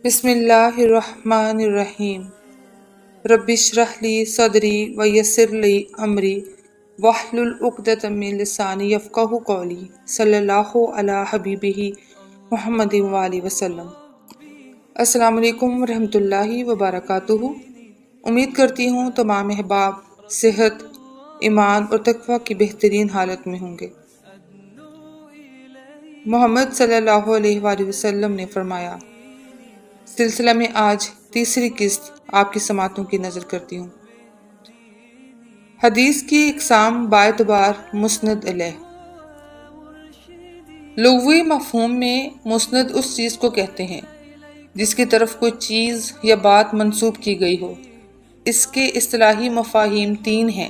بسم اللہ الرحمن الرحیم رب اشرح لی صدری ویسر لی امری واحلل عقدۃ من لسانی یفقہوا قولی صلی اللہ علی حبیبہ محمد وآلہ وسلم۔ السلام علیکم ورحمۃ اللہ وبرکاتہ۔ امید کرتی ہوں تمام احباب صحت، ایمان اور تقوی کی بہترین حالت میں ہوں گے۔ محمد صلی اللہ علیہ وآلہ وسلم نے فرمایا، سلسلہ میں آج تیسری قسط آپ کی سماعتوں کی نظر کرتی ہوں۔ حدیث کی اقسام باعتبار مسند الیہ۔ لغوی مفہوم میں مسند اس چیز کو کہتے ہیں جس کی طرف کوئی چیز یا بات منسوب کی گئی ہو۔ اس کے اصطلاحی مفاہیم تین ہیں۔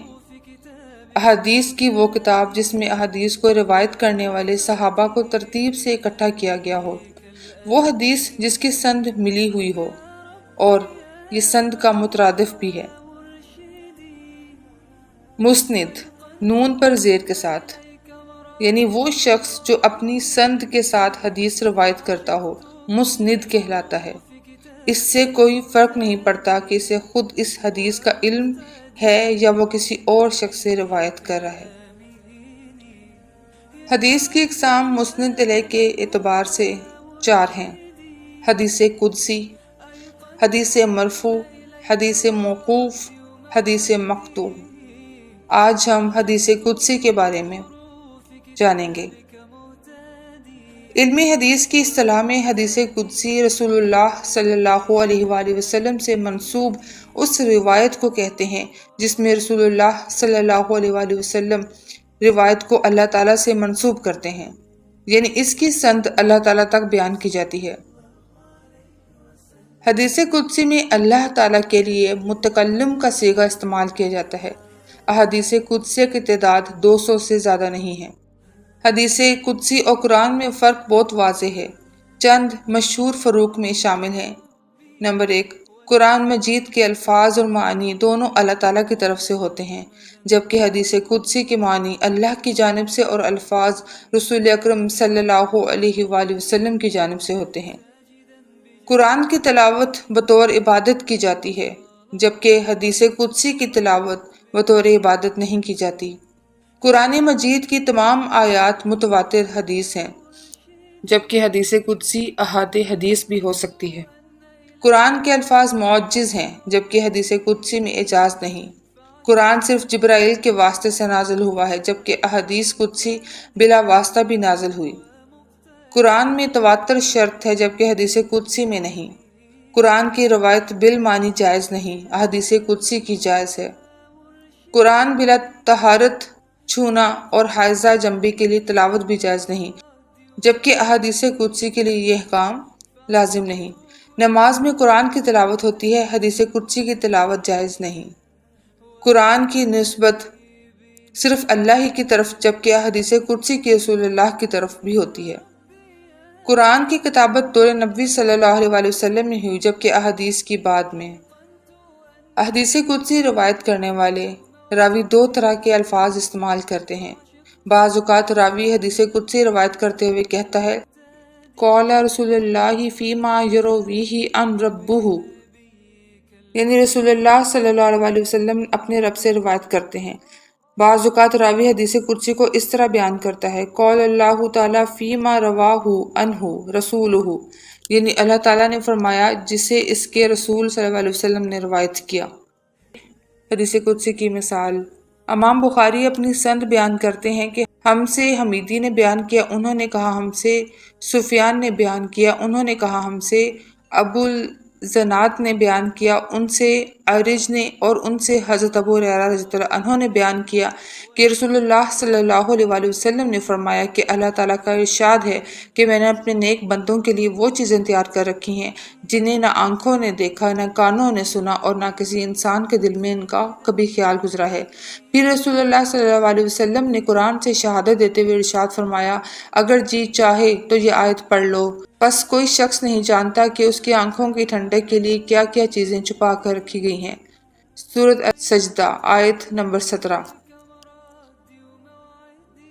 احادیث کی وہ کتاب جس میں احادیث کو روایت کرنے والے صحابہ کو ترتیب سے اکٹھا کیا گیا ہو، وہ حدیث جس کی سند ملی ہوئی ہو اور یہ سند کا مترادف بھی ہے۔ مسند نون پر زیر کے ساتھ، یعنی وہ شخص جو اپنی سند کے ساتھ حدیث روایت کرتا ہو مسند کہلاتا ہے۔ اس سے کوئی فرق نہیں پڑتا کہ اسے خود اس حدیث کا علم ہے یا وہ کسی اور شخص سے روایت کر رہا ہے۔ حدیث کی اقسام مسند الیہ کے اعتبار سے چار ہیں: حدیث قدسی، حدیث مرفوع، حدیث موقوف، حدیث مقطوع۔ آج ہم حدیث قدسی کے بارے میں جانیں گے۔ علمی حدیث کی اصطلاح میں حدیث قدسی رسول اللہ صلی اللہ علیہ وآلہ وسلم سے منسوب اس روایت کو کہتے ہیں جس میں رسول اللہ صلی اللہ علیہ وآلہ وسلم روایت کو اللہ تعالیٰ سے منسوب کرتے ہیں، یعنی اس کی سند اللہ تعالیٰ تک بیان کی جاتی ہے۔ حدیث قدسی میں اللہ تعالیٰ کے لیے متکلم کا صیغہ استعمال کیا جاتا ہے۔ احادیث قدسی کی تعداد 200 سے زیادہ نہیں ہے۔ حدیث قدسی اور قرآن میں فرق بہت واضح ہے۔ چند مشہور فروق میں شامل ہیں۔ نمبر 1، قرآن مجید کے الفاظ اور معنی دونوں اللہ تعالیٰ کی طرف سے ہوتے ہیں، جبکہ حدیث قدسی کے معنی اللہ کی جانب سے اور الفاظ رسول اکرم صلی اللہ علیہ وآلہ وسلم کی جانب سے ہوتے ہیں۔ قرآن کی تلاوت بطور عبادت کی جاتی ہے، جبکہ حدیث قدسی کی تلاوت بطور عبادت نہیں کی جاتی۔ قرآن مجید کی تمام آیات متواتر حدیث ہیں، جبکہ حدیث قدسی احاد حدیث بھی ہو سکتی ہے۔ قرآن کے الفاظ معجز ہیں، جبکہ حدیث قدسی میں اعجاز نہیں۔ قرآن صرف جبرائیل کے واسطے سے نازل ہوا ہے، جبکہ احادیث قدسی بلا واسطہ بھی نازل ہوئی۔ قرآن میں تواتر شرط ہے، جبکہ حدیث قدسی میں نہیں۔ قرآن کی روایت بالمعنی جائز نہیں، احادیث قدسی کی جائز ہے۔ قرآن بلا طہارت چھونا اور حائضہ جنبی کے لیے تلاوت بھی جائز نہیں، جبکہ احادیث قدسی کے لیے یہ احکام لازم نہیں۔ نماز میں قرآن کی تلاوت ہوتی ہے، حدیث قدسی کی تلاوت جائز نہیں۔ قرآن کی نسبت صرف اللہ ہی کی طرف، جبکہ حدیث قدسی کی رسول اللہ کی طرف بھی ہوتی ہے۔ قرآن کی کتابت دور نبوی صلی اللہ علیہ وآلہ وسلم میں ہوئی، جبکہ احادیث کی بعد میں۔ احادیث قدسی روایت کرنے والے راوی دو طرح کے الفاظ استعمال کرتے ہیں۔ بعض اوقات راوی حدیث قدسی روایت کرتے ہوئے کہتا ہے، قال رسول اللہ فیما یرویہ عن ربہ، یعنی رسول اللہ صلی اللہ علیہ وآلہ وسلم اپنے رب سے روایت کرتے ہیں۔ بعض اوقات راوی حدیث قدسی کو اس طرح بیان کرتا ہے، قال اللہ تعالیٰ فیما رواہ عنہ رسولہ، یعنی اللہ تعالیٰ نے فرمایا جسے اس کے رسول صلی اللہ علیہ وسلم نے روایت کیا۔ حدیث قدسی کی مثال، امام بخاری اپنی سند بیان کرتے ہیں کہ ہم سے حمیدی نے بیان کیا، انہوں نے کہا ہم سے سفیان نے بیان کیا، انہوں نے کہا ہم سے ابو الزناد نے بیان کیا، ان سے عرج نے، اور ان سے حضرت ابو ہریرہ رضی اللہ عنہ نے بیان کیا کہ رسول اللہ صلی اللہ علیہ وآلہ وسلم نے فرمایا کہ اللہ تعالیٰ کا ارشاد ہے کہ میں نے اپنے نیک بندوں کے لیے وہ چیزیں تیار کر رکھی ہیں جنہیں نہ آنکھوں نے دیکھا، نہ کانوں نے سنا، اور نہ کسی انسان کے دل میں ان کا کبھی خیال گزرا ہے۔ پھر رسول اللہ صلی اللہ علیہ وسلم نے قرآن سے شہادت دیتے ہوئے ارشاد فرمایا، اگر جی چاہے تو یہ آیت پڑھ لو، بس کوئی شخص نہیں جانتا کہ اس کی آنکھوں کی ٹھنڈک کے لیے کیا کیا چیزیں چھپا کر رکھی گئی ہیں۔ سورۃ سجدہ آیت نمبر 17۔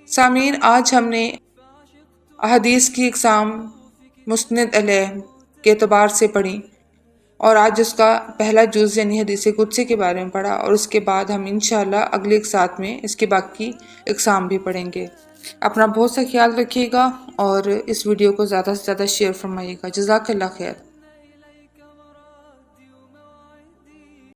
سامعین، آج ہم نے احادیث کی اقسام، مسند الیہ، کے اعتبار سے پڑھی، اور آج اس کا پہلا جز یعنی حدیث قدسی کے بارے میں پڑھا، اور اس کے بعد ہم انشاءاللہ اگلے ایک ساتھ میں اس کے باقی اقسام بھی پڑھیں گے۔ اپنا بہت سا خیال رکھیے گا اور اس ویڈیو کو زیادہ سے زیادہ شیئر فرمائیے گا۔ جزاک اللہ خیر۔